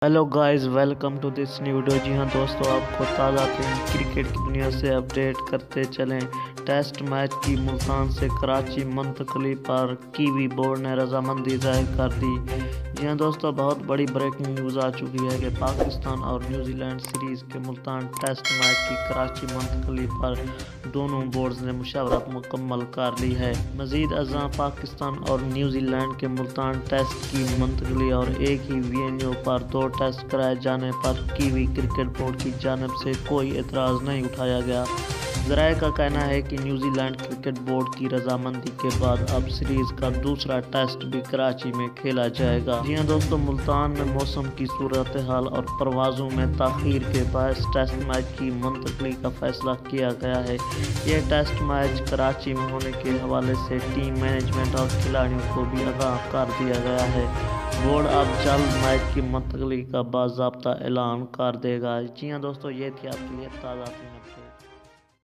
Hello guys, welcome to this new video. जी हाँ दोस्तों, आपको ताज़ा तरीन क्रिकेट की दुनिया से अपडेट करते चलें। टेस्ट मैच की मुल्तान से कराची मुंतकली पर कीवी बोर्ड ने रजामंदी जाहिर कर दी। जी हाँ दोस्तों, बहुत बड़ी ब्रेकिंग न्यूज़ आ चुकी है कि पाकिस्तान और न्यूजीलैंड सीरीज़ के मुल्तान टेस्ट मैच की कराची मुंतकली पर दोनों बोर्ड्स ने मुशावरत मुकम्मल कर ली है। मज़ीद अज़ां पाकिस्तान और न्यूजीलैंड के मुल्तान टेस्ट की मुंतकली और एक ही वेन्यू पर दो टेस्ट कराए जाने पर कीवी क्रिकेट बोर्ड की जानिब से कोई एतराज़ नहीं उठाया गया। ज़राए का कहना है कि न्यूजीलैंड क्रिकेट बोर्ड की रजामंदी के बाद अब सीरीज़ का दूसरा टेस्ट भी कराची में खेला जाएगा। जी हाँ दोस्तों, मुल्तान में मौसम की सूरत हाल और परवाज़ों में ताख़ीर के बायस टेस्ट मैच की मुंतकली का फैसला किया गया है। यह टेस्ट मैच कराची में होने के हवाले से टीम मैनेजमेंट और खिलाड़ियों को भी आगाह कर दिया गया है। बोर्ड अब जल्द मैच की मुंतकली का बाज़ाब्ता ऐलान कर देगा। जी हाँ दोस्तों, ये थी आपके लिए ताज़ा अपडेट।